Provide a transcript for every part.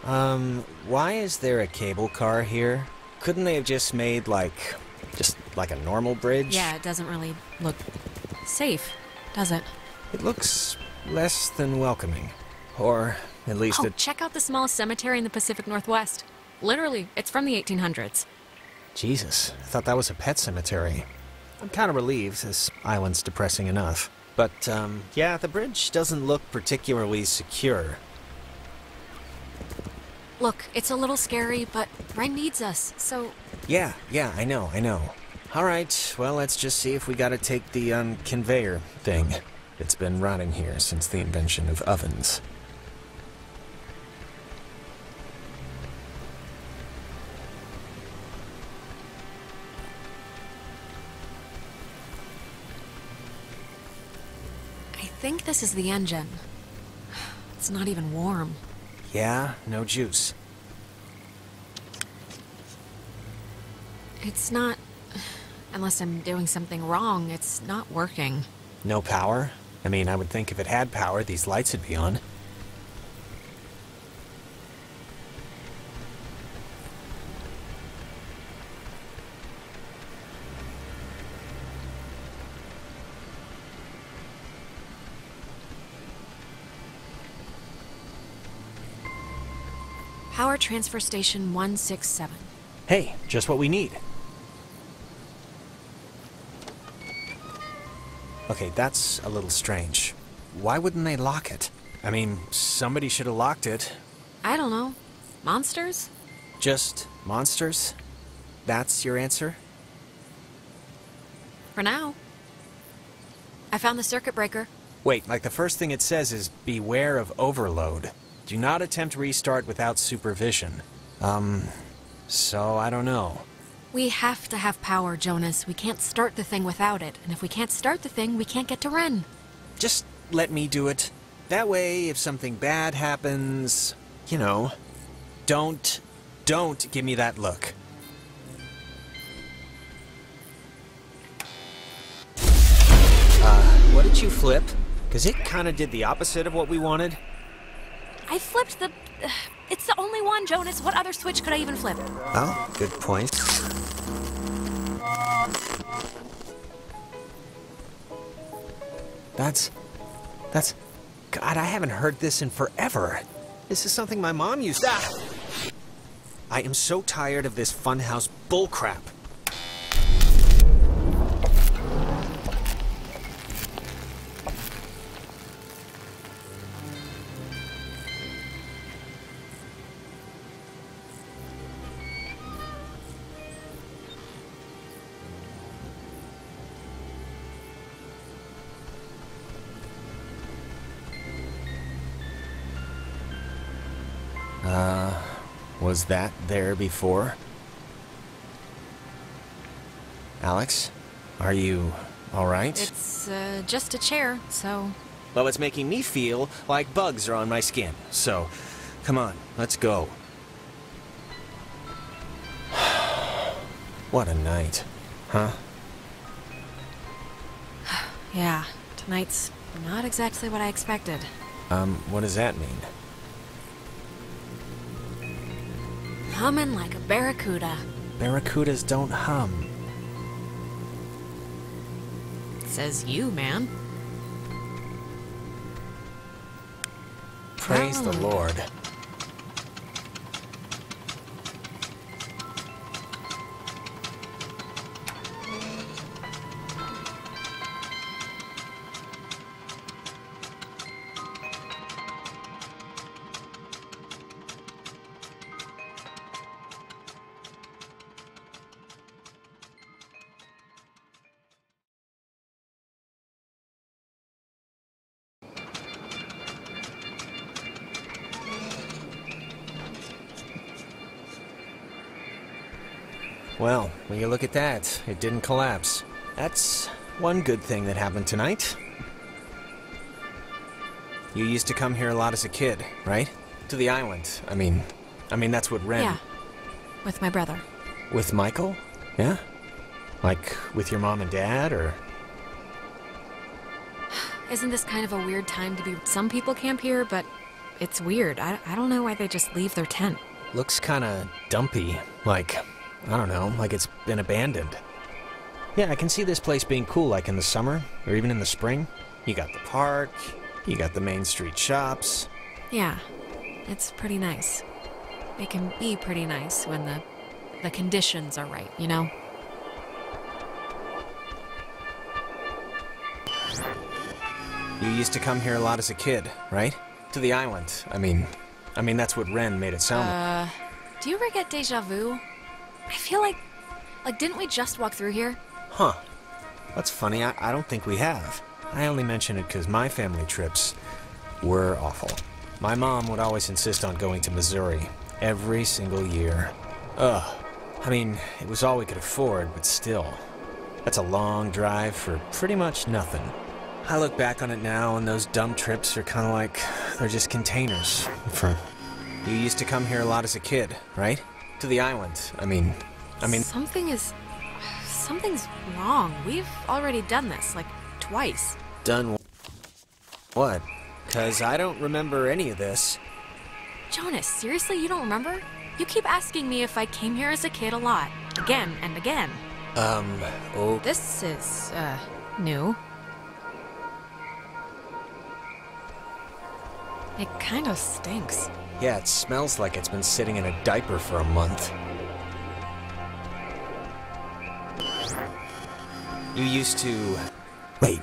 Why is there a cable car here? Couldn't they have just made, just like a normal bridge? Yeah, it doesn't really look safe, does it? It looks less than welcoming. Or, at least Check out the smallest cemetery in the Pacific Northwest. Literally, it's from the 1800s. Jesus, I thought that was a pet cemetery. I'm kind of relieved, this island's depressing enough. But, yeah, the bridge doesn't look particularly secure. Look, it's a little scary, but Ren needs us, so... Yeah, I know. Alright, well, let's just see if we gotta take the, conveyor thing. It's been rotting here since the invention of ovens. I think this is the engine. It's not even warm. Yeah, no juice. It's not... Unless I'm doing something wrong, it's not working. No power? I mean, I would think if it had power, these lights would be on. Power transfer station 167. Hey, just what we need. Okay, that's a little strange. Why wouldn't they lock it? I mean, somebody should have locked it. I don't know. Monsters? Just monsters? That's your answer? For now. I found the circuit breaker. Wait, like the first thing it says is, beware of overload. Do not attempt restart without supervision. So I don't know. We have to have power, Jonas. We can't start the thing without it. And if we can't start the thing, we can't get to Ren. Just let me do it. That way, if something bad happens, you know, don't give me that look. What did you flip? Because it kind of did the opposite of what we wanted. I flipped the... it's the only one, Jonas. What other switch could I even flip? Oh, good point. That's... God, I haven't heard this in forever. This is something my mom used to... I am so tired of this funhouse bullcrap. Was that there before? Alex, are you all right? It's, just a chair, so... Well, it's making me feel like bugs are on my skin, so come on, let's go. What a night, huh? Yeah, tonight's not exactly what I expected. What does that mean? Humming like a barracuda. Barracudas don't hum. Says you, man. Praise the Lord. Well, when you look at that, it didn't collapse. That's one good thing that happened tonight. You used to come here a lot as a kid, right? To the island. I mean, that's what Ren... Yeah, with my brother. With Michael? Yeah? Like, with your mom and dad, or...? Isn't this kind of a weird time to be... Some people camp here, but It's weird. I don't know why they just leave their tent. Looks kinda dumpy, like, I don't know, like it's been abandoned. Yeah, I can see this place being cool, like in the summer, or even in the spring. You got the park, you got the main street shops. Yeah, it's pretty nice. It can be pretty nice when the conditions are right, you know? You used to come here a lot as a kid, right? To the island. I mean, that's what Ren made it sound like. Do you ever get deja vu? I feel like didn't we just walk through here? Huh. That's funny, I don't think we have. I only mention it because my family trips were awful. My mom would always insist on going to Missouri every single year. Ugh. I mean, it was all we could afford, but still. That's a long drive for pretty much nothing. I look back on it now, and those dumb trips are kind of like, they're just containers for... You used to come here a lot as a kid, right? To the island. I mean... Something's wrong. We've already done this, like, twice. Done what? 'Cause I don't remember any of this. Jonas, seriously, you don't remember? You keep asking me if I came here as a kid a lot. Again and again. Oh... This is, new. It kind of stinks. Yeah, it smells like it's been sitting in a diaper for a month. You used to... Wait.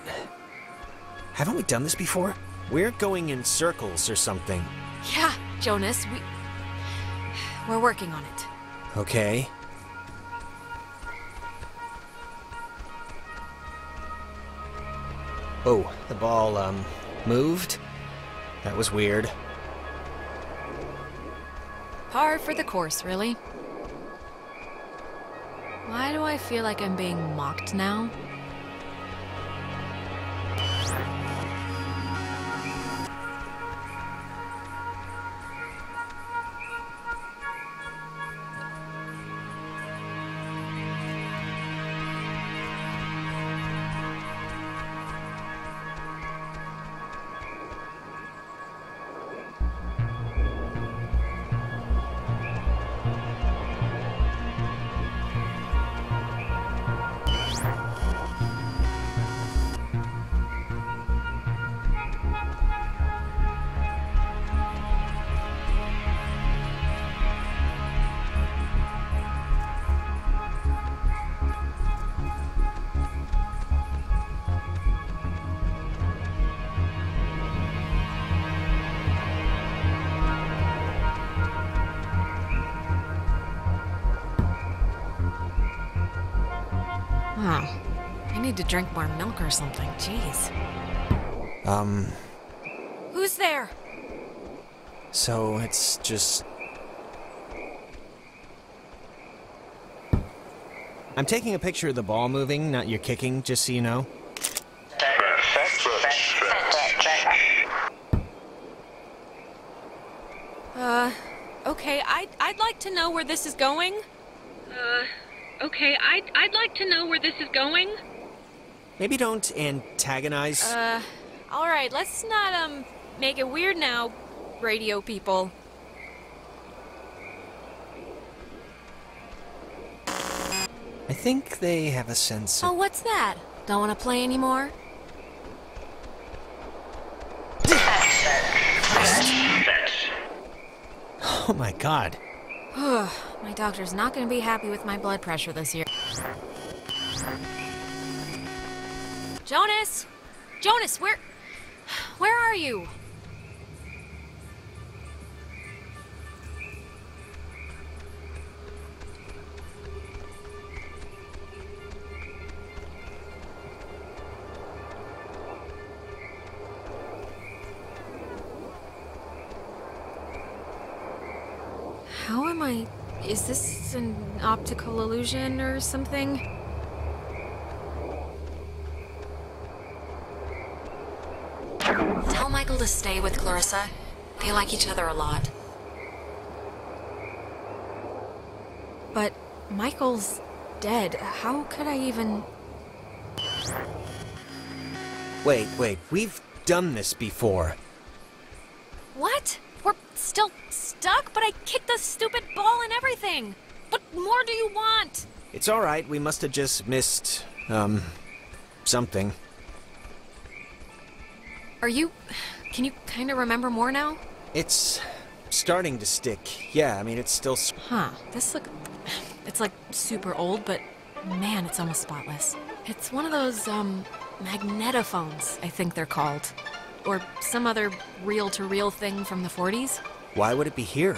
Haven't we done this before? We're going in circles or something. Yeah, Jonas, we're working on it. Okay. Oh, the ball, moved? That was weird. Par for the course, really. Why do I feel like I'm being mocked now? Oh, I need to drink more milk or something. Jeez. Who's there? So it's just... I'm taking a picture of the ball moving, not your kicking, just so you know. Okay, I'd like to know where this is going. Okay, I'd like to know where this is going. Maybe don't antagonize. Alright, let's not, make it weird now, radio people. I think they have a sense of... Oh, what's that? Don't want to play anymore? Oh my god. My doctor's not going to be happy with my blood pressure this year. Jonas! Jonas, where are you? How am I... Is this an optical illusion or something? Tell Michael to stay with Clarissa. They like each other a lot. But Michael's dead. How could I even... Wait, we've done this before. What? still stuck, but I kicked the stupid ball and everything. What more do you want? It's all right. We must have just missed, something. Can you kind of remember more now? It's starting to stick. Yeah, I mean, it's still... Huh, it's like super old, but man, it's almost spotless. It's one of those, magnetophones, I think they're called. Or some other reel-to-reel thing from the 40s. Why would it be here?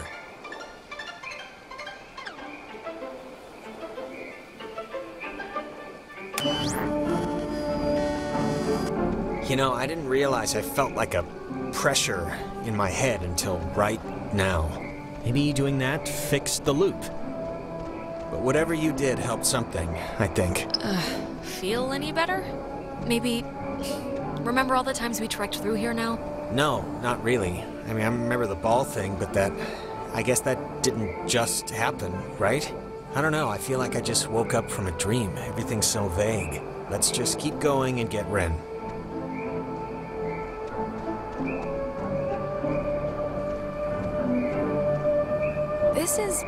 You know, I didn't realize I felt like a pressure in my head until right now. Maybe doing that fixed the loop. But whatever you did helped something, I think. Feel any better? Maybe... Remember all the times we trekked through here now? No, not really. I mean, I remember the ball thing, but I guess that didn't just happen, right? I don't know, I feel like I just woke up from a dream. Everything's so vague. Let's just keep going and get Ren. This is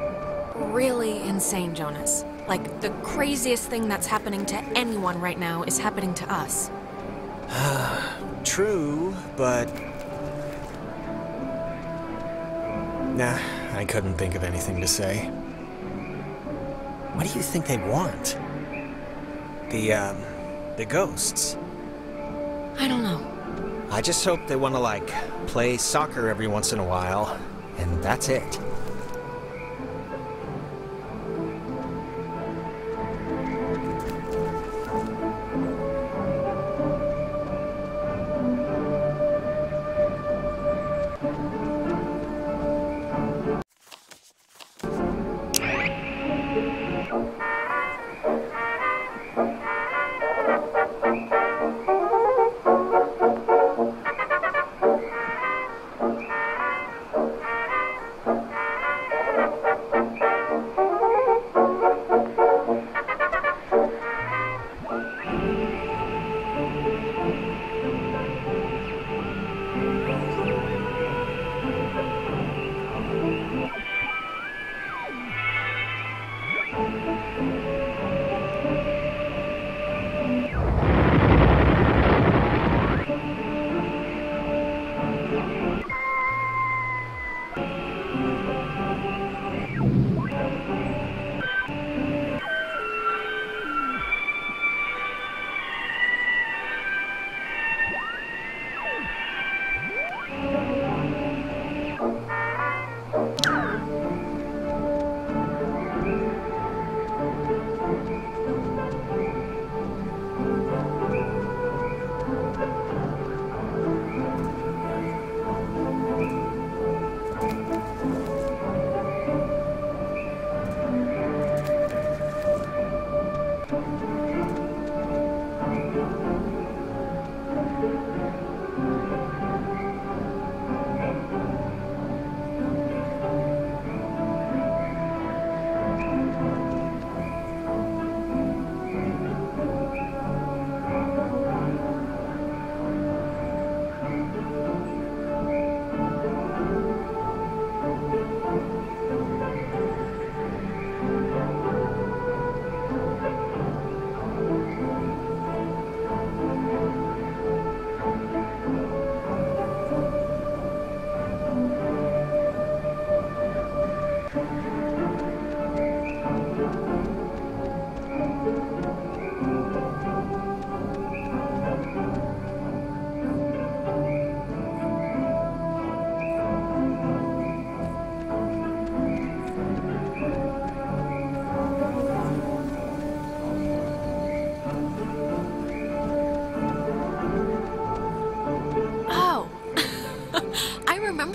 really insane, Jonas. Like, the craziest thing that's happening to anyone right now is happening to us. True, but... Nah, I couldn't think of anything to say. What do you think they want? The ghosts? I don't know. I just hope they want to, like, play soccer every once in a while, and that's it.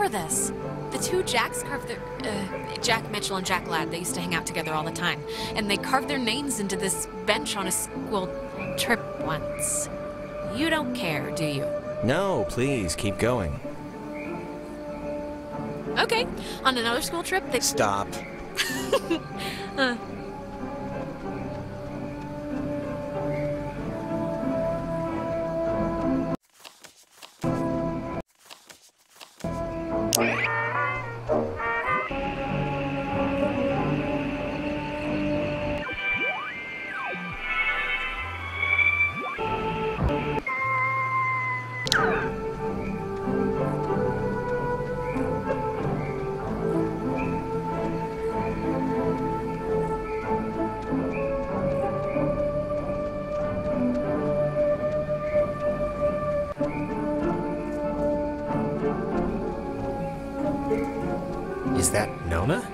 This. The two Jacks carved their... Jack Mitchell and Jack Ladd, they used to hang out together all the time. And they carved their names into this bench on a school trip once. You don't care, do you? No, please, keep going. Okay, on another school trip, they... Stop. Is that Nona?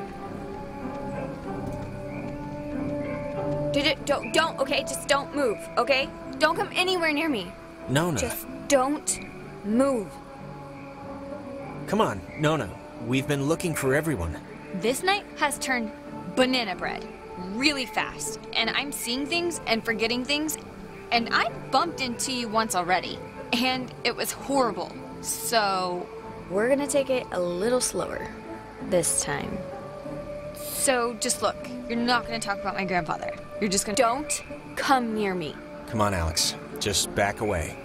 Don't, okay? Just don't move, okay? Don't come anywhere near me. Nona. Just don't move. Come on, Nona. We've been looking for everyone. This night has turned banana bread really fast, and I'm seeing things and forgetting things, and I bumped into you once already, and it was horrible. So we're gonna take it a little slower this time. So just look, you're not gonna talk about my grandfather. You're just gonna... Don't come near me. Come on, Alex. Just back away.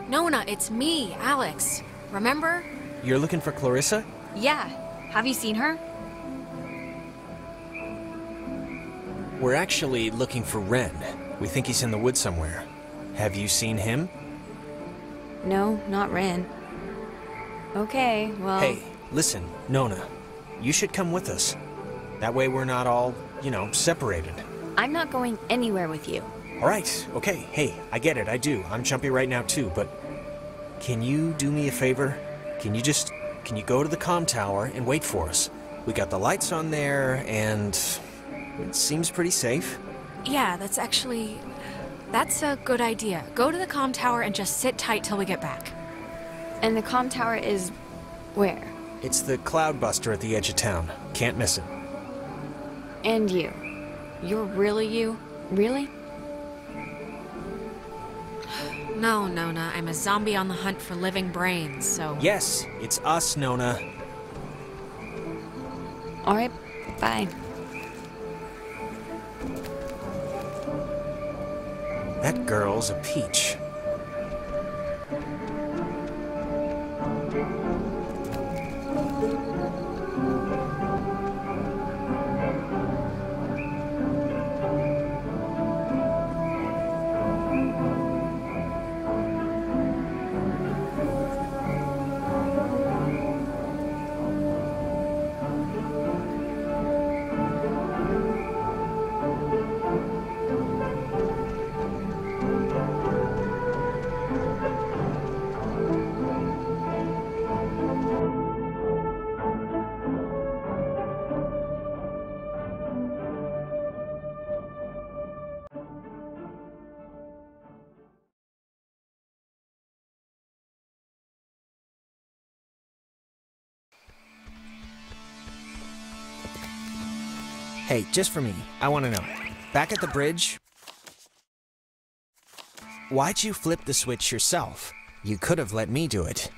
Nona, it's me, Alex. Remember? You're looking for Clarissa? Yeah. Have you seen her? We're actually looking for Ren. We think he's in the woods somewhere. Have you seen him? No, not Ren. Okay, well... Hey, listen, Nona. You should come with us. That way we're not all, separated. I'm not going anywhere with you. All right, okay. Hey, I get it, I do. I'm jumpy right now too, but can you do me a favor? Can you go to the comm tower and wait for us? We got the lights on there, and it seems pretty safe. Yeah, that's a good idea. Go to the comm tower and just sit tight till we get back. And the comm tower is where? It's the cloudbuster at the edge of town. Can't miss it. And you. You're really you? Really? No, Nona, I'm a zombie on the hunt for living brains, so... Yes, it's us, Nona. All right, bye. That girl's a peach. Hey, just for me, I want to know. Back at the bridge, why'd you flip the switch yourself? You could have let me do it.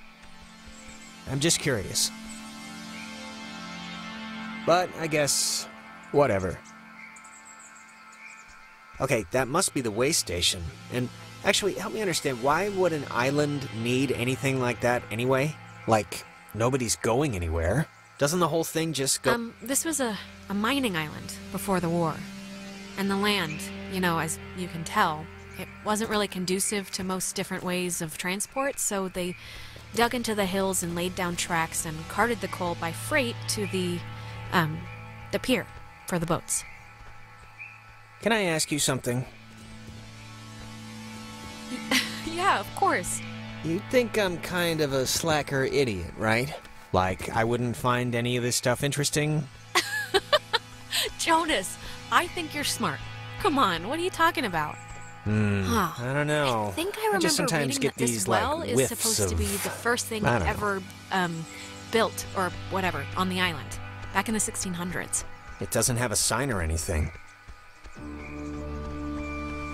I'm just curious. But I guess, whatever. Okay, that must be the way station. And actually, help me understand, why would an island need anything like that anyway? Like, nobody's going anywhere. Doesn't the whole thing just go... This was a mining island before the war. And the land, as you can tell, it wasn't really conducive to most different ways of transport, so they dug into the hills and laid down tracks and carted the coal by freight to the pier for the boats. Can I ask you something? Yeah, of course. You think I'm kind of a slacker idiot, right? Like, I wouldn't find any of this stuff interesting? Jonas, I think you're smart. Come on, what are you talking about? I don't know. I think I remember just sometimes reading get that this these, well like, is whiffs supposed to be of- the first thing I don't know. ever built, or whatever, on the island, back in the 1600s. It doesn't have a sign or anything.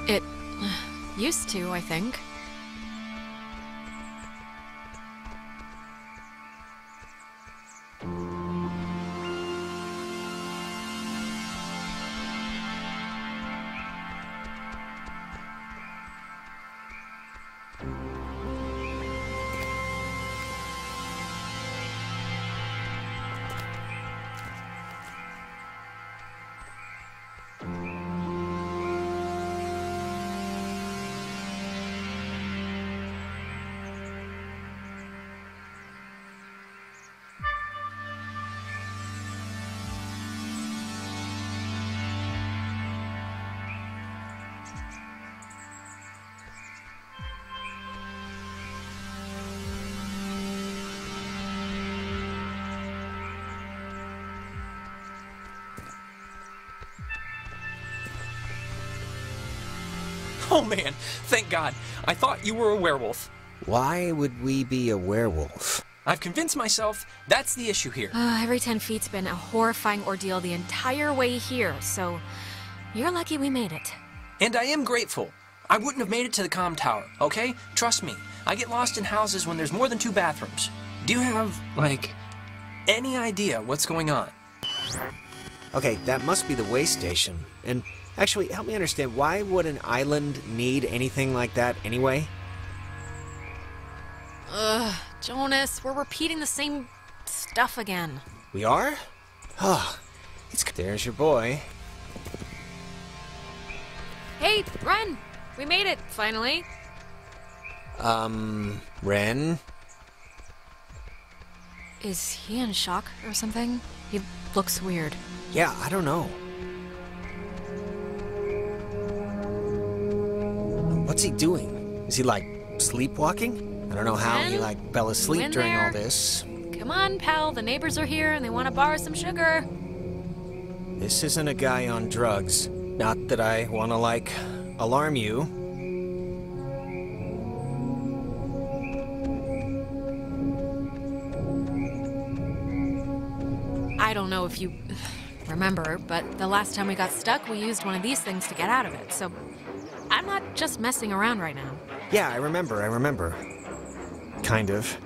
It used to, I think. Oh man, thank God. I thought you were a werewolf. Why would we be a werewolf? I've convinced myself that's the issue here. Every 10 feet's been a horrifying ordeal the entire way here, so you're lucky we made it. And I am grateful. I wouldn't have made it to the comm tower, okay? Trust me, I get lost in houses when there's more than 2 bathrooms. Do you have, like, any idea what's going on? Okay, that must be the way station. And actually, help me understand, why would an island need anything like that anyway? Jonas, we're repeating the same stuff again. We are? Oh, there's your boy. Hey, Ren! We made it, finally. Ren? Is he in shock or something? He looks weird. Yeah, I don't know. What's he doing? Is he, like, sleepwalking? I don't know how he, like, fell asleep during all this. Come on, pal. The neighbors are here and they want to borrow some sugar. This isn't a guy on drugs. Not that I want to, like, alarm you. I don't know if you remember, but the last time we got stuck, we used one of these things to get out of it, so I'm not just messing around right now. Yeah, I remember. Kind of.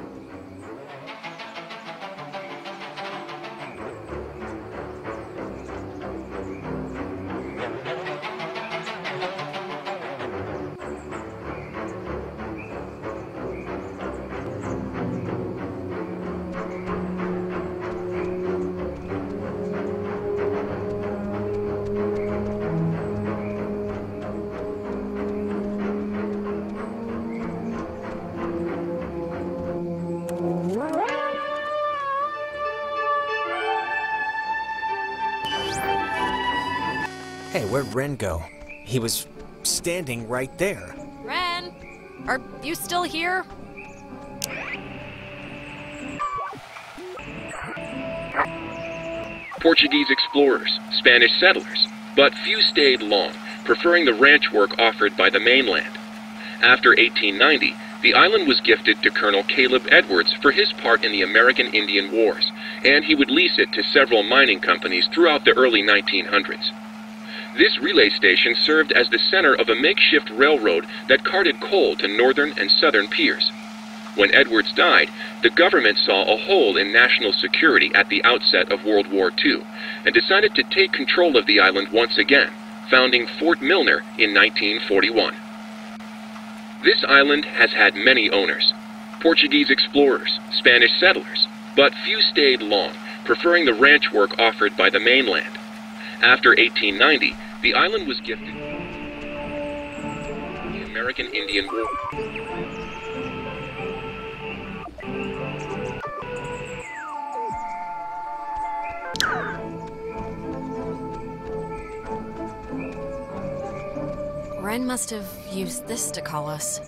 Hey, where'd Ren go? He was standing right there. Ren, are you still here? Portuguese explorers, Spanish settlers, but few stayed long, preferring the ranch work offered by the mainland. After 1890, the island was gifted to Colonel Caleb Edwards for his part in the American Indian Wars, and he would lease it to several mining companies throughout the early 1900s. This relay station served as the center of a makeshift railroad that carted coal to northern and southern piers. When Edwards died, the government saw a hole in national security at the outset of World War II and decided to take control of the island once again, founding Fort Milner in 1941. This island has had many owners: Portuguese explorers, Spanish settlers, but few stayed long, preferring the ranch work offered by the mainland. After 1890, the island was gifted the American Indian War. Ren must have used this to call us.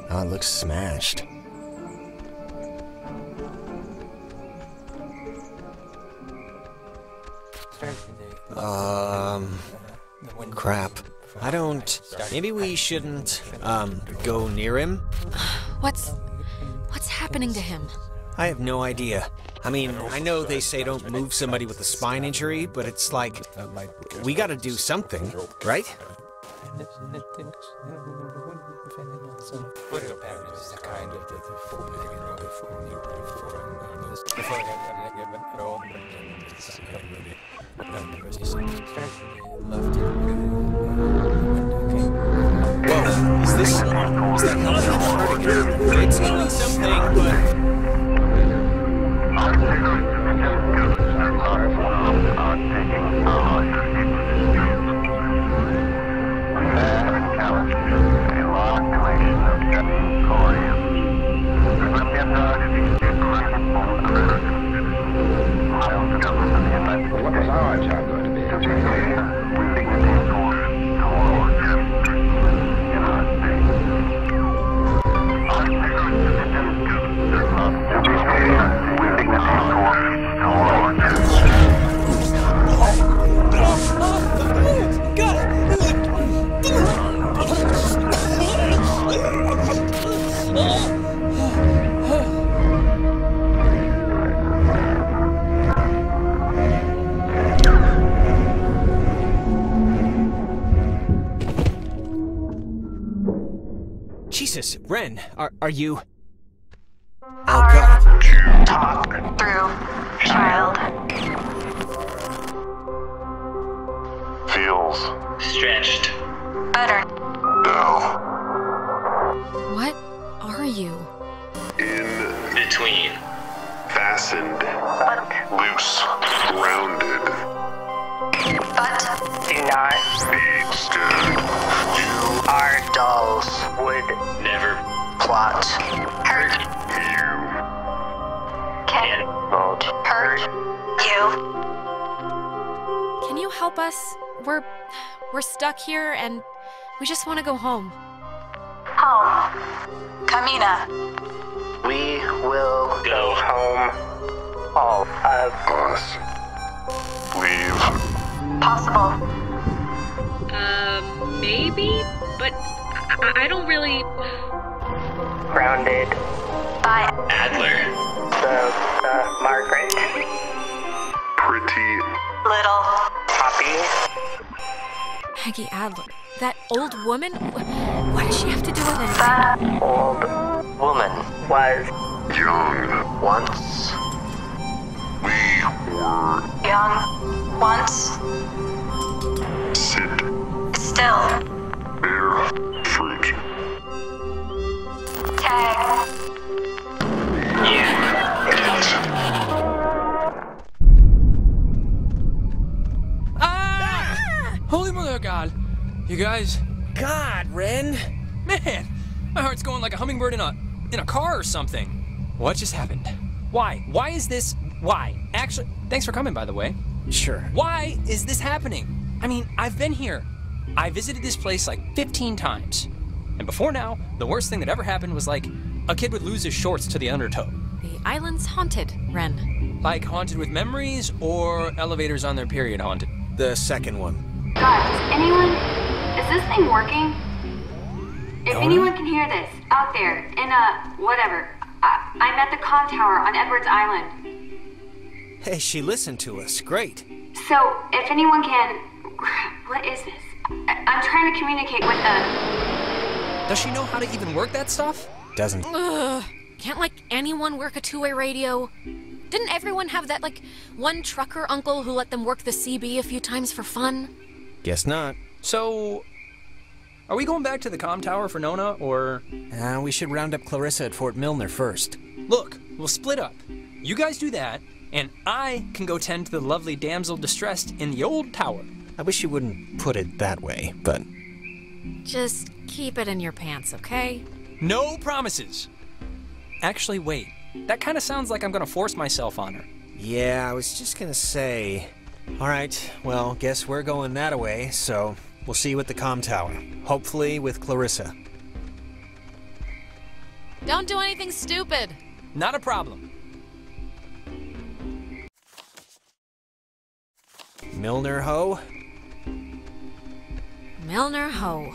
Oh, it looks smashed. Crap. I don't... Maybe we shouldn't, go near him? What's happening to him? I have no idea. I mean, I know they say don't move somebody with a spine injury, but it's like, we gotta do something, right? Whoa, is that helmet cardigan? It's doing something, but... What was our job going to be? this. Ren, are you... Oh, Hard God. to talk through, child. Feels Stretched. Better. now What are you? in Between. fastened, But. loose, grounded, But. Do not. be scared. You, Our dolls would never plot. Hurt you, can not hurt you. Can you help us? We're stuck here and we just want to go home. Home. Kamina. We will go home. All of us. Leave. possible. Maybe? But I don't really... Grounded by Adler. The Margaret. Pretty Little Poppy. Peggy Adler. That old woman? What does she have to do with anything? The old woman was young. once We were young, once, sit, still, bear, fruit. tag, Ah! Holy mother of God. You guys, God, Ren! man, my heart's going like a hummingbird in a car or something. What just happened? Why? Why is this? Why? Actually, thanks for coming, by the way. Sure. Why is this happening? I mean, I've been here. I visited this place like 15 times. And before now, the worst thing that ever happened was like a kid would lose his shorts to the undertow. The island's haunted, Ren. Like haunted with memories or elevators on their period haunted? The second one. Guys, is this thing working? If anyone can hear this, out there, in whatever, I'm at the comm tower on Edwards Island. Hey, she listened to us. Great. So, if anyone can, what is this? I'm trying to communicate with the... Does she know how to even work that stuff? Doesn't. Ugh. Can't, like, anyone work a two-way radio? Didn't everyone have that, like, one trucker uncle who let them work the CB a few times for fun? Guess not. So, are we going back to the comm tower for Nona, or... We should round up Clarissa at Fort Milner first. Look, we'll split up. You guys do that, and I can go tend to the lovely damsel distressed in the old tower. I wish you wouldn't put it that way, but... Just keep it in your pants, okay? No promises. Actually, wait. That kind of sounds like I'm gonna force myself on her. Yeah, I was just gonna say... Alright, well, guess we're going that way, so we'll see you at the comm tower. Hopefully with Clarissa. Don't do anything stupid. Not a problem. Milner Ho? Milner Ho.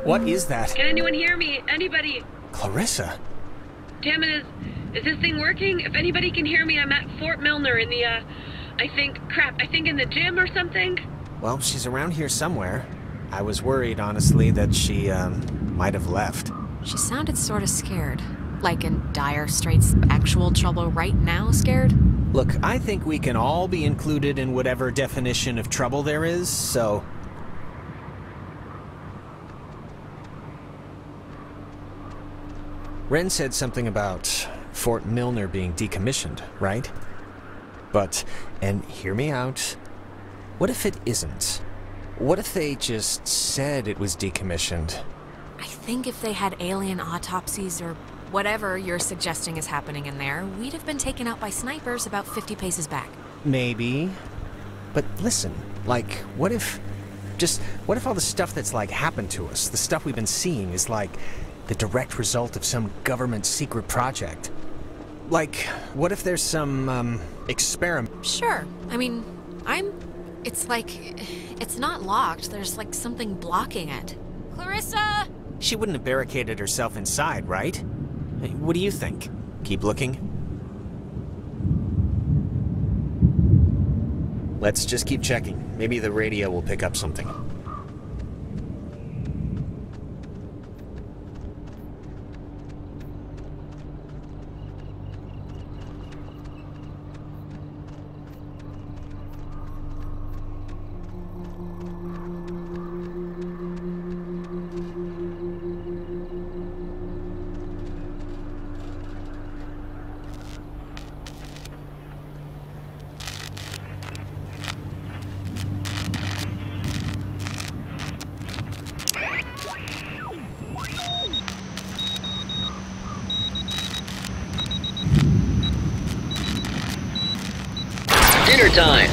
What is that? Can anyone hear me? Anybody? Clarissa? Damn it, is this thing working? If anybody can hear me, I'm at Fort Milner in the, I think in the gym or something? Well, she's around here somewhere. I was worried, honestly, that she, might have left. She sounded sort of scared. Like in dire straits, actual trouble right now scared. Look, I think we can all be included in whatever definition of trouble there is, so... Ren said something about Fort Milner being decommissioned, right? But, and hear me out, what if it isn't? What if they just said it was decommissioned? I think if they had alien autopsies or whatever you're suggesting is happening in there, we'd have been taken out by snipers about 50 paces back. Maybe. But listen, like, what if all the stuff that's, like, happened to us, the stuff we've been seeing, is, like, the direct result of some government secret project? Like, what if there's some, experiment? Sure. I mean, it's like, it's not locked. There's, like, something blocking it. Clarissa! She wouldn't have barricaded herself inside, right? Hey, what do you think? Keep looking? Let's just keep checking. Maybe the radio will pick up something. Dinner time!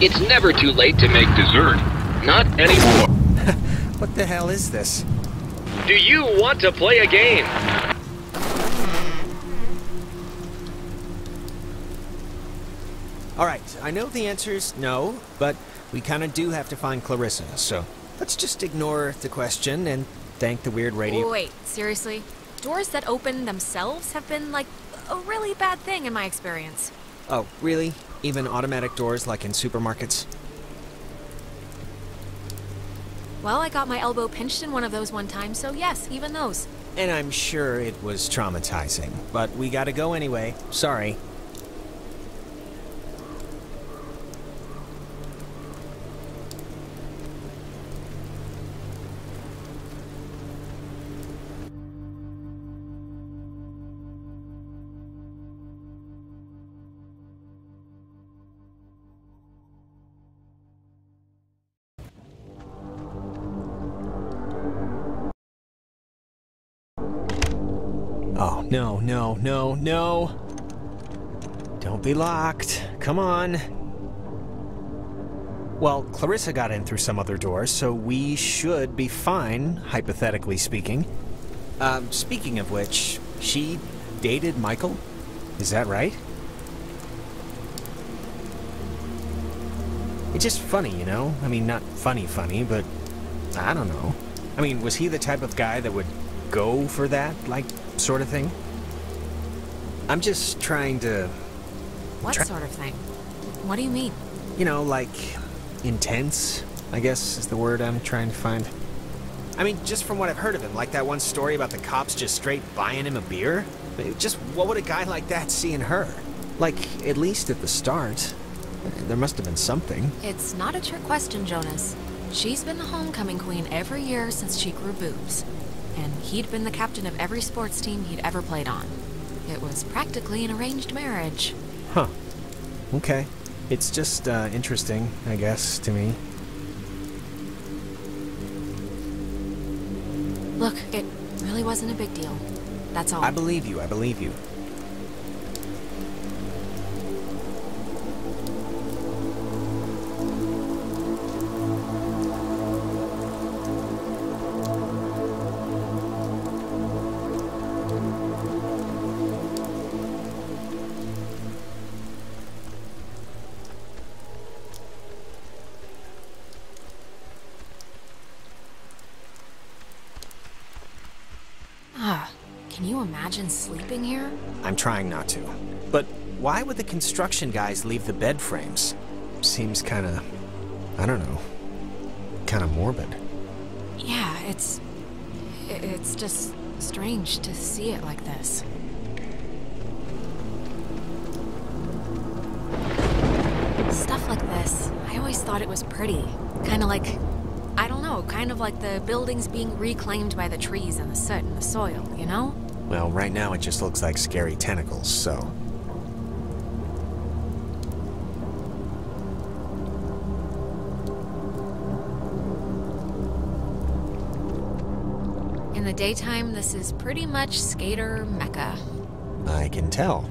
It's never too late to make dessert. Not anymore. What the hell is this? Do you want to play a game? Alright, I know the answer's no, but we kinda do have to find Clarissa, so let's just ignore the question and thank the weird radio. Wait, seriously? Doors that open themselves have been, like, a really bad thing in my experience. Oh, really? Even automatic doors like in supermarkets? Well, I got my elbow pinched in one of those one time, so yes, even those. And I'm sure it was traumatizing, but we gotta go anyway. Sorry. Oh, no, no, no, no! Don't be locked. Come on. Well, Clarissa got in through some other door, so we should be fine, hypothetically speaking. Speaking of which, she dated Michael? Is that right? It's just funny, you know? I mean, not funny, but I don't know. I mean, was he the type of guy that would go for that, like, sort of thing? I'm just trying to... What sort of thing? What do you mean? You know, like, intense, I guess is the word I'm trying to find. I mean, just from what I've heard of him, like that one story about the cops just straight buying him a beer? Just what would a guy like that see in her? Like, at least at the start. There must have been something. It's not a trick question, Jonas. She's been the homecoming queen every year since she grew boobs. And he'd been the captain of every sports team he'd ever played on. It was practically an arranged marriage. Huh. Okay. It's just, interesting, I guess, to me. Look, it really wasn't a big deal. That's all. I believe you, I believe you. Can you imagine sleeping here? I'm trying not to. But why would the construction guys leave the bed frames? Seems kinda... I don't know. Kinda morbid. Yeah, it's just strange to see it like this. Stuff like this, I always thought it was pretty. Kind of like, I don't know, kind of like the buildings being reclaimed by the trees and the soot and the soil, you know? Well, right now it just looks like scary tentacles, so... In the daytime, this is pretty much skater mecca. I can tell.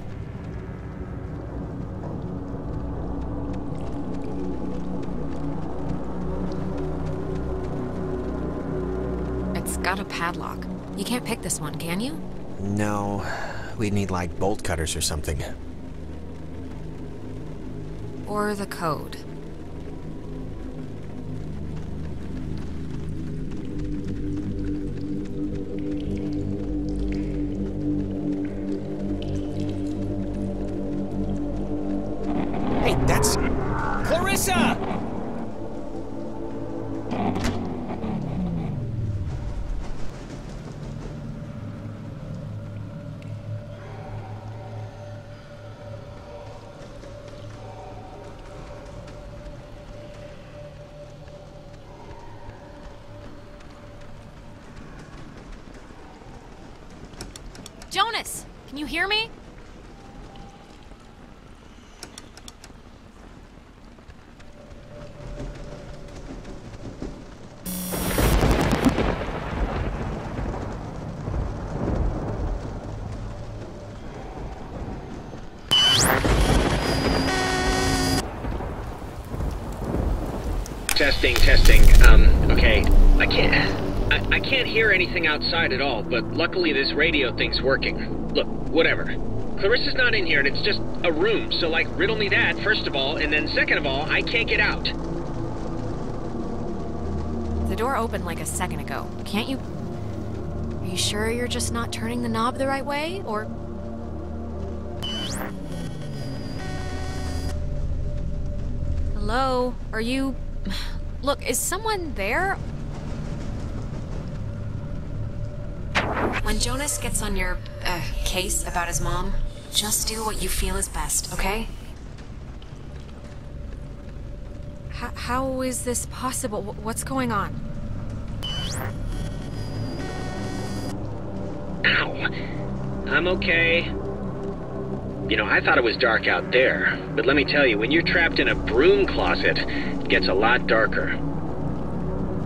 It's got a padlock. You can't pick this one, can you? No, we'd need like bolt cutters or something. Or the code. Hey, that's... Clarissa! Jonas, can you hear me? Testing. Okay. I can't hear anything outside at all, but luckily this radio thing's working. Look, whatever. Clarissa's not in here, and it's just a room, so, like, riddle me that, first of all, and then second of all, I can't get out. The door opened like a second ago. Can't you... Are you sure you're just not turning the knob the right way, or... Hello? Are you... Look, is someone there? When Jonas gets on your, case about his mom, just do what you feel is best, okay? How is this possible? What's going on? Ow. I'm okay. You know, I thought it was dark out there, but let me tell you, when you're trapped in a broom closet, it gets a lot darker.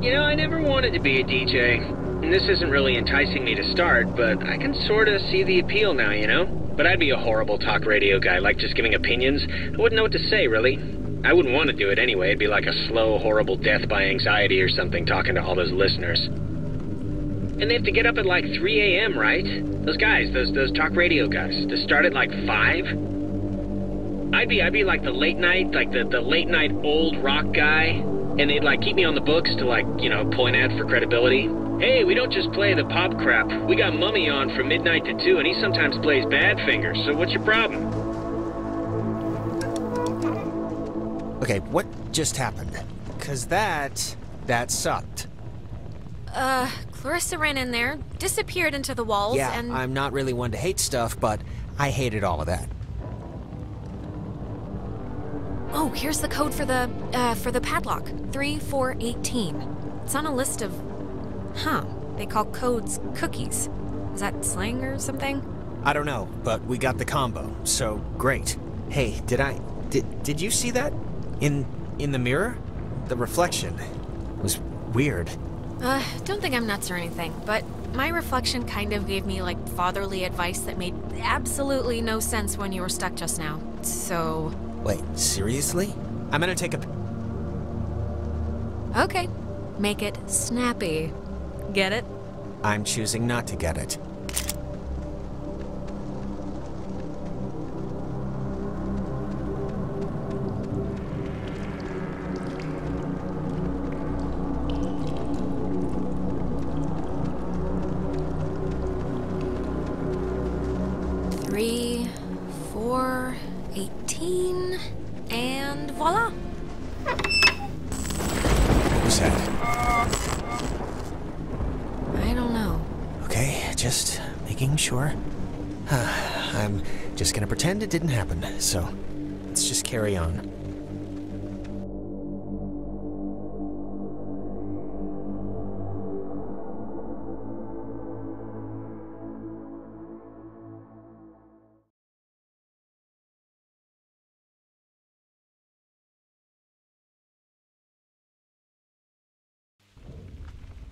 You know, I never wanted to be a DJ, and this isn't really enticing me to start, but I can sort of see the appeal now, you know? But I'd be a horrible talk radio guy, like just giving opinions. I wouldn't know what to say, really. I wouldn't want to do it anyway. It'd be like a slow, horrible death by anxiety or something, talking to all those listeners. And they have to get up at like 3 a.m., right? Those guys, those talk radio guys, to start at like 5? I'd be like the late night, like the late night old rock guy, and they'd like keep me on the books to like, you know, point at for credibility. Hey, we don't just play the pop crap. We got Mummy on from midnight to 2, and he sometimes plays Badfinger, so what's your problem? Okay, what just happened? 'Cause that sucked. Clarissa ran in there, disappeared into the walls, Yeah, and... I'm not really one to hate stuff, but I hated all of that. Oh, here's the code for the padlock. 3418. It's on a list of... Huh. They call codes cookies. Is that slang or something? I don't know, but we got the combo, so great. Hey, did you see that? In the mirror? The reflection was weird. Don't think I'm nuts or anything, but my reflection kind of gave me, like, fatherly advice that made absolutely no sense when you were stuck just now. So... Wait, seriously? I'm gonna take a... Okay. Make it snappy. Get it? I'm choosing not to get it. And voila! Who's that? I don't know. Okay, just making sure. I'm just gonna pretend it didn't happen, so let's just carry on.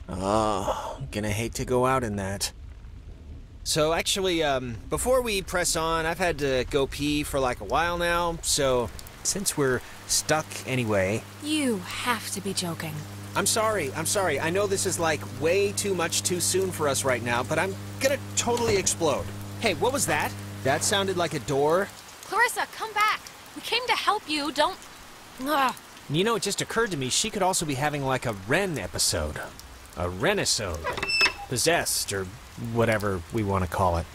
Oh, gonna hate to go out in that. So actually, before we press on, I've had to go pee for like a while now, so since we're stuck anyway... You have to be joking. I'm sorry. I know this is like way too much too soon for us right now, but I'm gonna totally explode. Hey, what was that? That sounded like a door. Clarissa, come back. We came to help you, don't... Ugh. You know, it just occurred to me she could also be having like a Ren episode. A Renisode. Possessed, or whatever we want to call it.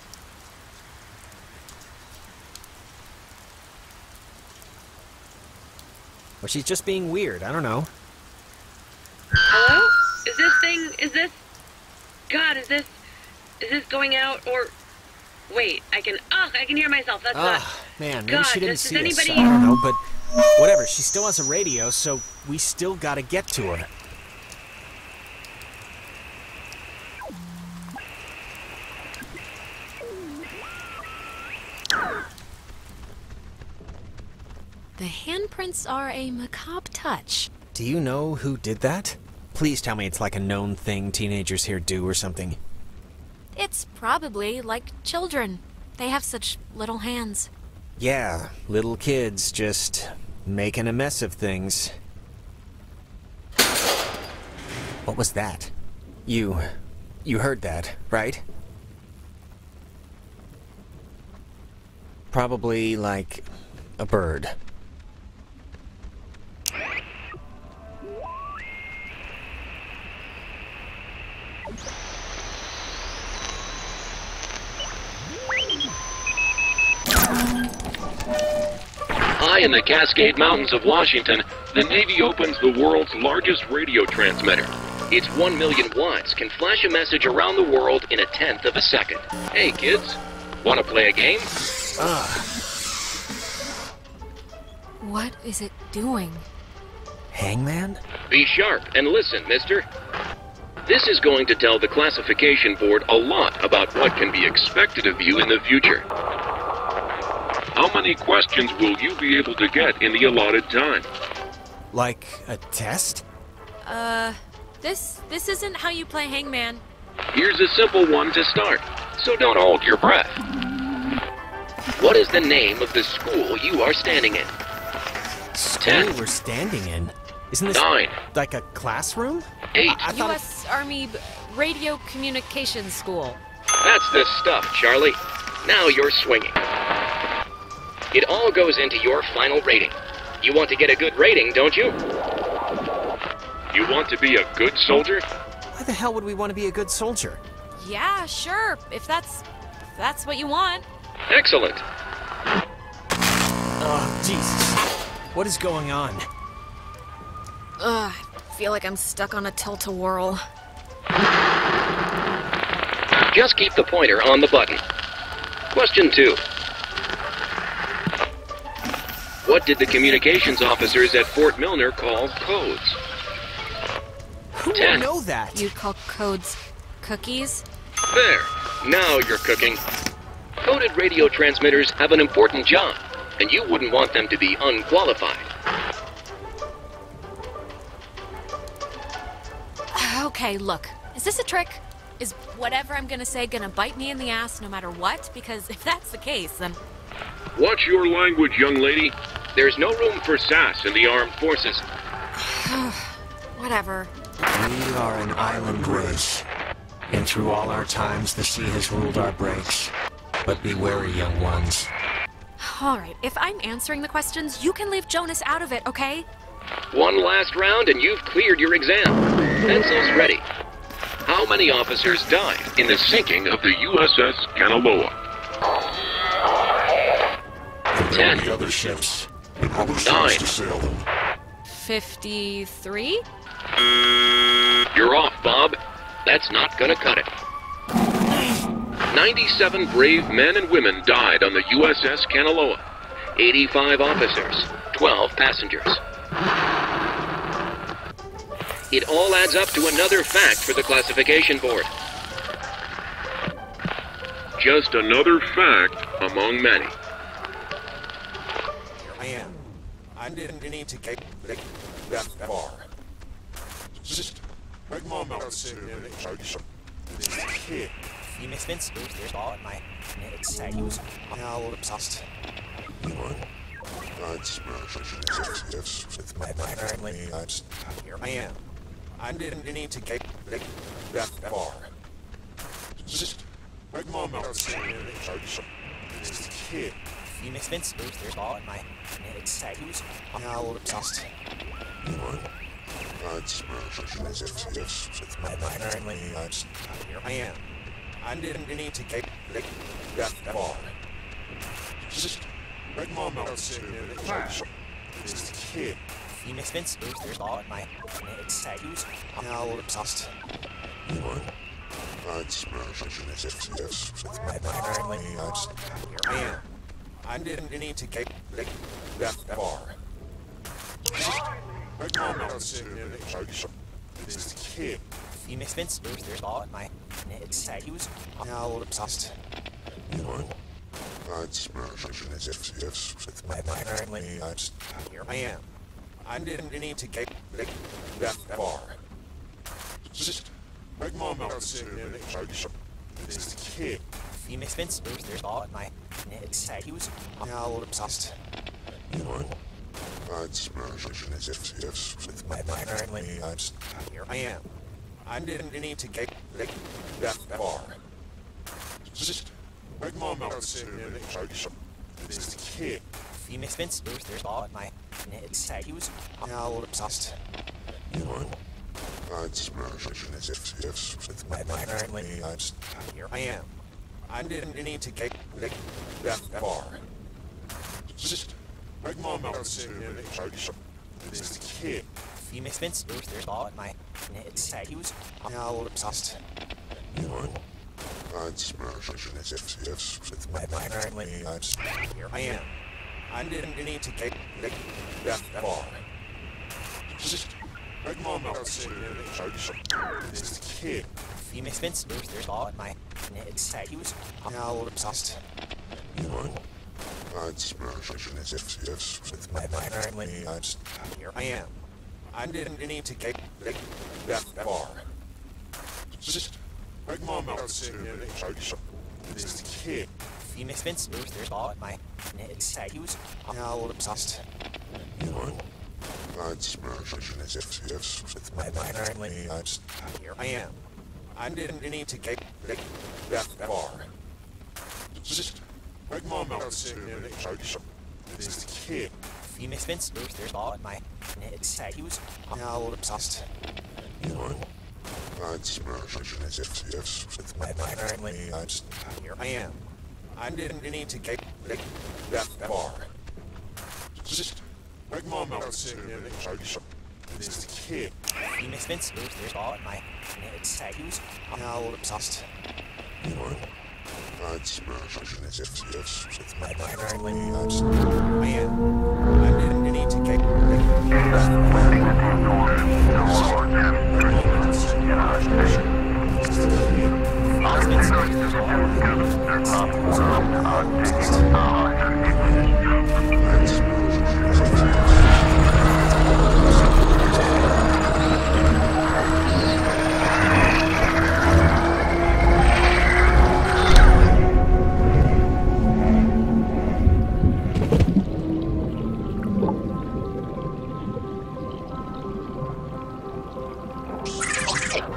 Or she's just being weird, I don't know. Hello? God, is this going out, or... Wait, I can hear myself, that's not... Man, maybe God, she didn't does see us. anybody... I don't know, but whatever, she still has a radio, so we still gotta get to her. The handprints are a macabre touch. Do you know who did that? Please tell me it's like a known thing teenagers here do or something. It's probably like children. They have such little hands. Yeah, little kids just making a mess of things. What was that? You heard that, right? Probably like a bird. High in the Cascade Mountains of Washington, the Navy opens the world's largest radio transmitter. Its 1 million watts can flash a message around the world in 1/10 of a second. Hey kids, wanna play a game? What is it doing? Hangman? Be sharp and listen, mister. This is going to tell the classification board a lot about what can be expected of you in the future. How many questions will you be able to get in the allotted time? Like a test? This isn't how you play Hangman. Here's a simple one to start, so don't hold your breath. What is the name of the school you are standing in? School 10. we're standing in? Isn't this 9. like a classroom? 8. I thought U.S. Army Radio Communications School. That's the stuff, Charlie. Now you're swinging. It all goes into your final rating. You want to get a good rating, don't you? You want to be a good soldier? Why the hell would we want to be a good soldier? Yeah, sure. If that's what you want. Excellent. Oh, Jesus. What is going on? Ugh, I feel like I'm stuck on a tilt-a-whirl. Just keep the pointer on the button. Question 2. What did the communications officers at Fort Milner call codes? Who 10. would know that? You call codes cookies? There. Now you're cooking. Coded radio transmitters have an important job, and you wouldn't want them to be unqualified. Okay, look. Is this a trick? Is whatever I'm gonna say gonna bite me in the ass no matter what? Because if that's the case, then... Watch your language, young lady. There's no room for sass in the armed forces. Whatever. We are an island race, and through all our times the sea has ruled our breaks. But be wary, young ones. Alright, if I'm answering the questions, you can leave Jonas out of it, okay? One last round and you've cleared your exam. Pencils ready. How many officers died in the sinking of the USS Kanaloa? 10. The other ships. And other 9. ships to sail them. 53? You're off, Bob. That's not gonna cut it. 97 brave men and women died on the USS Kanaloa. 85 officers, 12 passengers. It all adds up to another fact for the classification board. Just another fact among many. I am. I didn't need to get that far. Just Make my mouth sitting there. This kid. You miss Vince? There's all in my use all obsessed. I'd smash with my Here I am. I didn't need to get that far. Just make my mouth sitting there. This kid. You miss Vince? There's all in my use all obsessed. I'd smash with my Here I am. I didn't need to get that far. Just make my mouth sitting there. This kid. You miss Vince? There's all in my use all obsessed. I'd smash with my Here I am. I didn't need to get that far. Just make my mouth sitting there. This kid. You miss Vince? There's all in my use all obsessed. I'd smash with my Here I am. I didn't need to get that far. Just make my mouth sitting there. This kid. You miss Vince? There's all in my use all obsessed. I'd smash with my Here I am. I didn't need to get that far. Just make my mouth sitting there. This kid. You miss Vince? There's all in my use all obsessed. I'd smash with my Here I am. I didn't need to get that far. Just make my mouth sitting there. This kid. You miss Vince? There's all in my use all obsessed. I'd smash with my Here I am. I didn't need to get that far. Just make my mouth sitting there. This kid. You miss Vince? There's all in my use all obsessed. I'd smash with my Here I am. I didn't need to get that far. Just make my mouth sitting there. This kid. You miss Vince? There's all in my use all obsessed. I'd smash with my Here I am. I didn't need to get that far. Just make my mouth sitting there. This kid. You miss Vince? There's all in my use all obsessed. I'd smash with my Here I am. I didn't need to get that far. Just make my mouth sitting there. This kid. You miss Vince? There's all in my use all obsessed. I'd smash with my I am. I didn't need to get that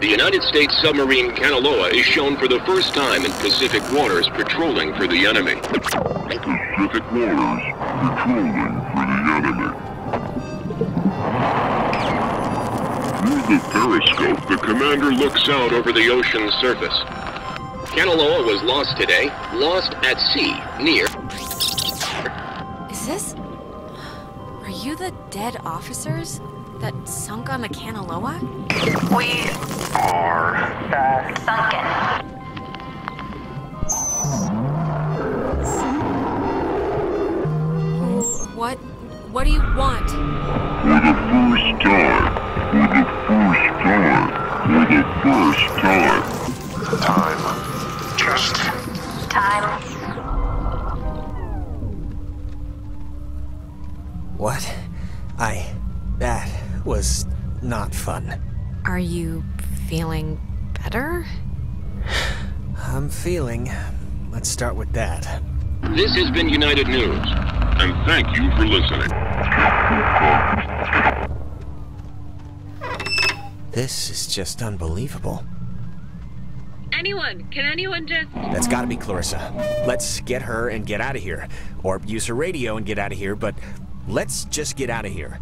The United States submarine Kanaloa is shown for the first time in Pacific waters patrolling for the enemy. Pacific waters patrolling for the enemy. Through the periscope, the commander looks out over the ocean's surface. Kanaloa was lost today, lost at sea, near... Is this... Are you the dead officers that sunk on the Kanaloa? We are sunken. What do you want? For the first time. Time. Just time. What? That was not fun. Are you feeling better? I'm feeling. Let's start with that. This has been United News, and thank you for listening. This is just unbelievable. Can anyone just... That's gotta be Clarissa. Let's get her and get out of here. Or use her radio and get out of here, but let's just get out of here.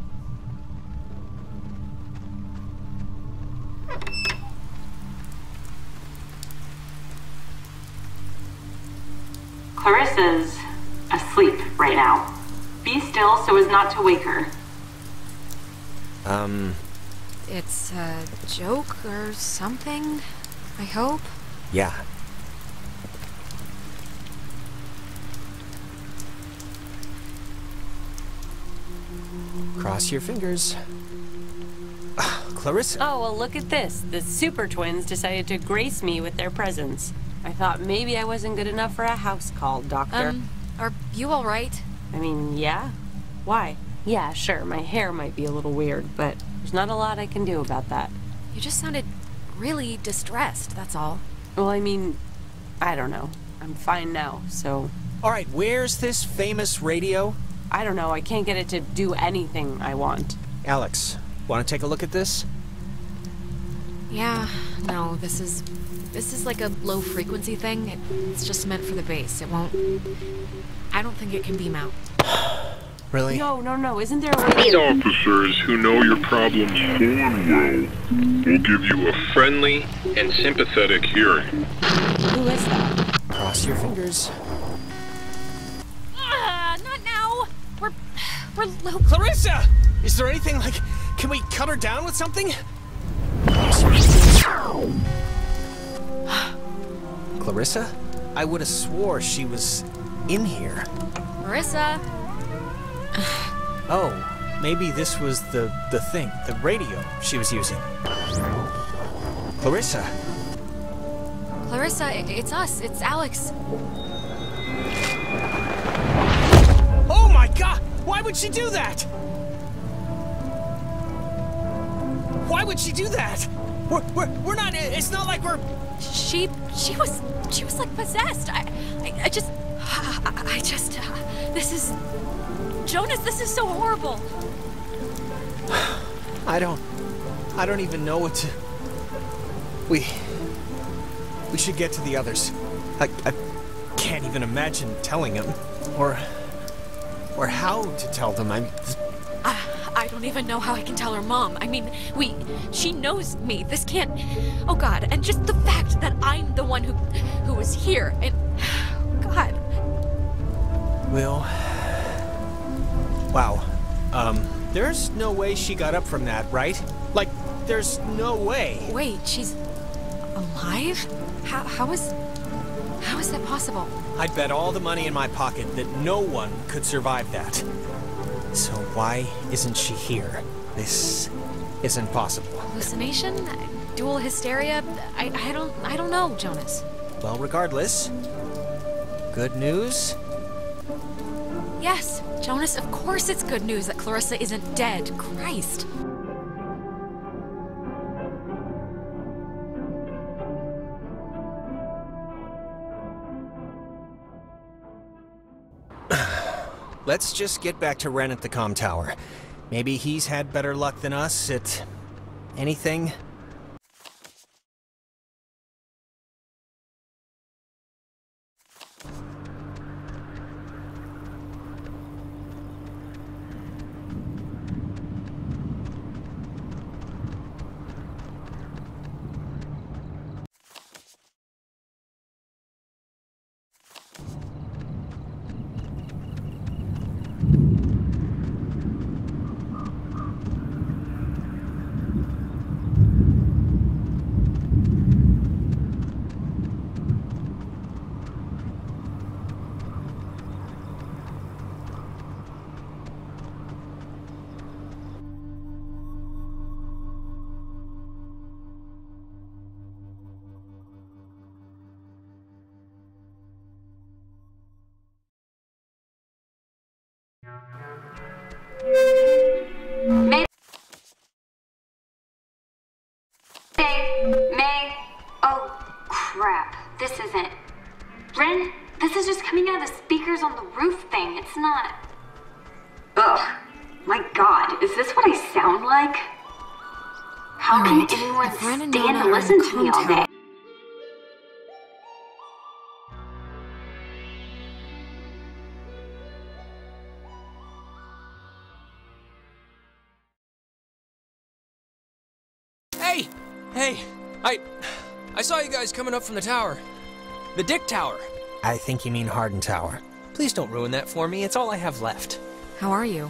Clarissa's asleep right now. Be still so as not to wake her. It's a joke or something, I hope. Yeah. Cross your fingers. Clarissa. Oh, well, look at this. The super twins decided to grace me with their presence. I thought maybe I wasn't good enough for a house call, Doctor. Are you all right? I mean, yeah. Why? Yeah, sure, my hair might be a little weird, but there's not a lot I can do about that. You just sounded really distressed, that's all. Well, I mean, I don't know. I'm fine now, so... Alright, where's this famous radio? I don't know, I can't get it to do anything I want. Alex, want to take a look at this? Yeah, no, this is like a low frequency thing. It's just meant for the bass. It won't... I don't think it can beam out. Really? No, isn't there a way... These officers who know your problems full and well will give you a friendly and sympathetic hearing. Who is that? Cross your fingers. Not now! We're low... Clarissa! Is there anything like... Can we cut her down with something? Clarissa? I would have swore she was in here. Marissa! Oh, maybe this was the thing, the radio she was using. Clarissa. Clarissa, it's us. It's Alex. Oh my God! Why would she do that? Why would she do that? We're not. It's not like we're. She was like possessed. I just. This is. Jonas, this is so horrible. I don't even know what to... We should get to the others. I can't even imagine telling them. Or how to tell them. I don't even know how I can tell her mom. I mean, she knows me. This can't... Oh God, and just the fact that I'm the one who was here, and... God. Will... Wow. There's no way she got up from that, right? Like, there's no way. Wait, she's alive? How is that possible? I'd bet all the money in my pocket that no one could survive that. So why isn't she here? This isn't possible. Hallucination? Dual hysteria? I don't know, Jonas. Well, regardless, good news? Yes, Jonas, of course it's good news that Clarissa isn't dead. Christ. Let's just get back to Ren at the comm tower. Maybe he's had better luck than us at anything. May? Oh, crap. This isn't. Ren, this is just coming out of the speakers on the roof thing. It's not. Ugh. My god, is this what I sound like? How can anyone stand to listen to me all day? Hey, I saw you guys coming up from the tower. The Dick Tower. I think you mean Harden Tower. Please don't ruin that for me. It's all I have left. How are you?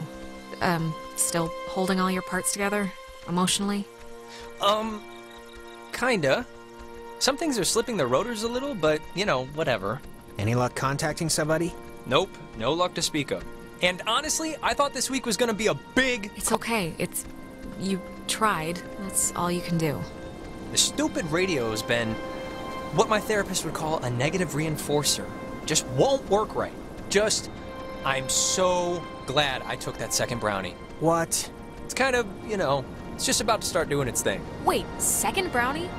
Still holding all your parts together? Emotionally? Kinda. Some things are slipping the rotors a little, but, you know, whatever. Any luck contacting somebody? Nope, no luck to speak of. And honestly, I thought this week was gonna be a big... It's okay. You tried. That's all you can do. The stupid radio has been what my therapist would call a negative reinforcer. Just won't work right. I'm so glad I took that second brownie. What? It's kind of, you know, it's just about to start doing its thing. Wait, second brownie?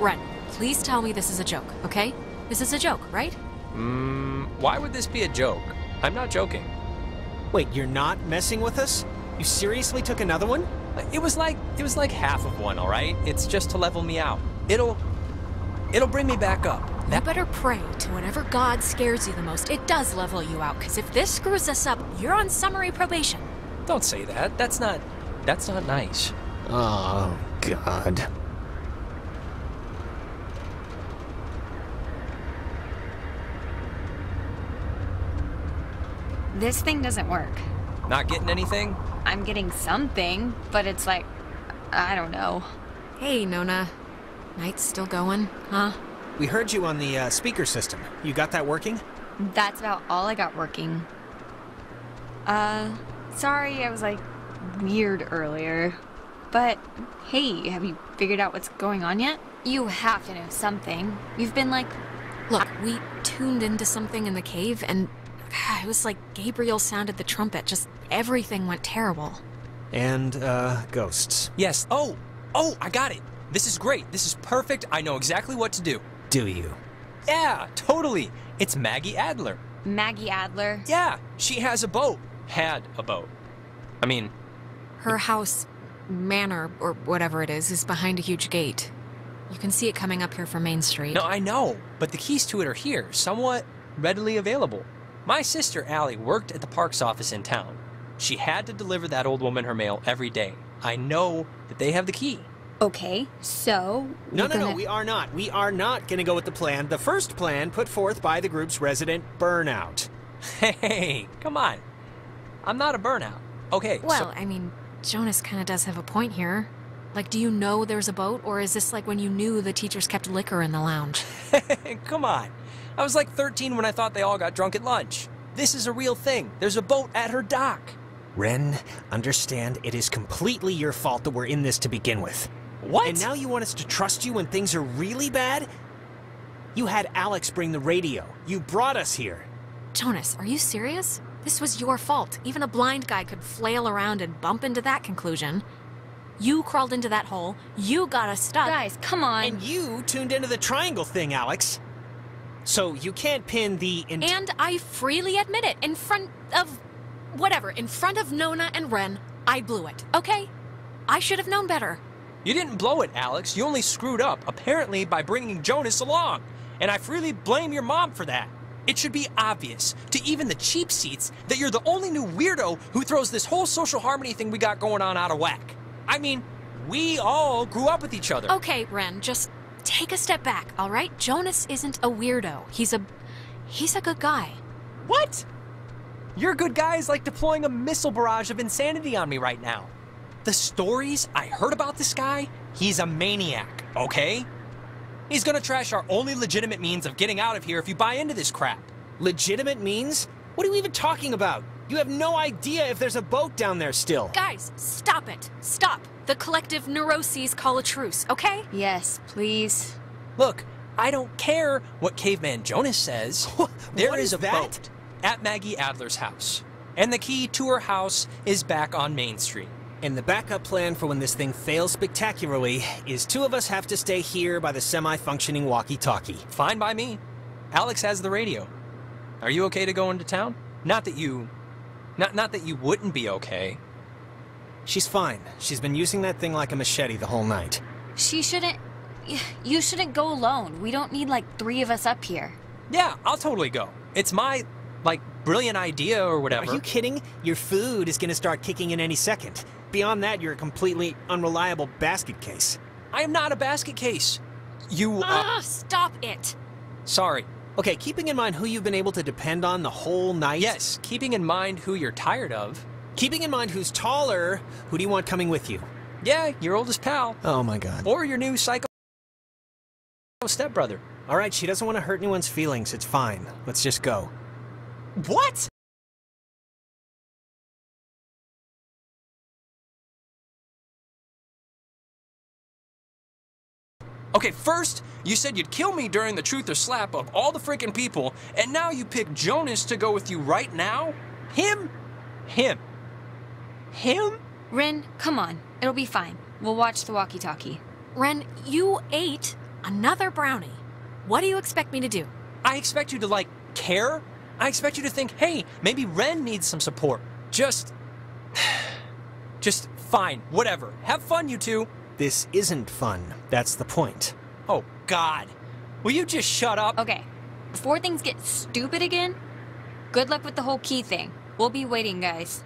Ren, please tell me this is a joke, okay? This is a joke, right? Why would this be a joke? I'm not joking. Wait, you're not messing with us? You seriously took another one? It was like half of one, all right? It's just to level me out. It'll bring me back up. You better pray to whatever god scares you the most. It does level you out, because if this screws us up, you're on summary probation. Don't say that. That's not nice. Oh, God. This thing doesn't work. Not getting anything? I'm getting something, but it's like, I don't know. Hey, Nona. Night's still going, huh? We heard you on the speaker system. You got that working? That's about all I got working. Sorry I was like weird earlier. But hey, have you figured out what's going on yet? You have to know something. You've been like... Look, we tuned into something in the cave and it was like Gabriel sounded the trumpet. Just everything went terrible. And, ghosts. Yes. Oh, I got it. This is great. This is perfect. I know exactly what to do. Do you? Yeah, totally. It's Maggie Adler. Maggie Adler? Yeah, she has a boat. Had a boat. I mean... Her house, manor, or whatever it is behind a huge gate. You can see it coming up here from Main Street. No, I know, but the keys to it are here, somewhat readily available. My sister, Allie, worked at the parks office in town. She had to deliver that old woman her mail every day. I know that they have the key. Okay, so... No, we are not. We are not gonna go with the plan. The first plan put forth by the group's resident burnout. Hey, come on. I'm not a burnout. Okay, well, I mean, Jonas kind of does have a point here. Like, do you know there's a boat, or is this like when you knew the teachers kept liquor in the lounge? Come on. I was like 13 when I thought they all got drunk at lunch. This is a real thing. There's a boat at her dock. Ren, understand it is completely your fault that we're in this to begin with. What? And now you want us to trust you when things are really bad? You had Alex bring the radio. You brought us here. Jonas, are you serious? This was your fault. Even a blind guy could flail around and bump into that conclusion. You crawled into that hole. You got us stuck. Guys, come on. And you tuned into the triangle thing, Alex. So you can't pin the... And I freely admit it. In front of... whatever. In front of Nona and Ren, I blew it. Okay? I should have known better. You didn't blow it, Alex. You only screwed up, apparently by bringing Jonas along. And I freely blame your mom for that. It should be obvious to even the cheap seats that you're the only new weirdo who throws this whole social harmony thing we got going on out of whack. I mean, we all grew up with each other. Okay, Ren, just take a step back, all right? Jonas isn't a weirdo. He's a good guy. What? Your good guy is like deploying a missile barrage of insanity on me right now. The stories I heard about this guy, he's a maniac, okay? He's gonna trash our only legitimate means of getting out of here if you buy into this crap. Legitimate means? What are you even talking about? You have no idea if there's a boat down there still. Guys, stop it. Stop. The collective neuroses call a truce, okay? Yes, please. Look, I don't care what Caveman Jonas says. There is a boat at Maggie Adler's house. And the key to her house is back on Main Street. And the backup plan for when this thing fails spectacularly is 2 of us have to stay here by the semi-functioning walkie-talkie. Fine by me. Alex has the radio. Are you okay to go into town? Not that you wouldn't be okay. She's fine. She's been using that thing like a machete the whole night. She shouldn't... You shouldn't go alone. We don't need like 3 of us up here. Yeah, I'll totally go. It's my, like, brilliant idea or whatever. Are you kidding? Your food is gonna start kicking in any second. Beyond that, you're a completely unreliable basket case. I am not a basket case. You, Stop it! Sorry. Okay, keeping in mind who you've been able to depend on the whole night... Yes, keeping in mind who you're tired of. Keeping in mind who's taller, who do you want coming with you? Yeah, your oldest pal. Oh my god. Or your new psycho stepbrother. Alright, she doesn't want to hurt anyone's feelings. It's fine. Let's just go. What? Okay, first, you said you'd kill me during the truth or slap of all the freaking people, and now you pick Jonas to go with you right now? Him? Ren, come on. It'll be fine. We'll watch the walkie-talkie. Ren, you ate another brownie. What do you expect me to do? I expect you to, like, care. I expect you to think, hey, maybe Ren needs some support. Just fine, whatever. Have fun, you two. This isn't fun. That's the point. Oh, God. Will you just shut up? Okay, before things get stupid again, good luck with the whole key thing. We'll be waiting, guys.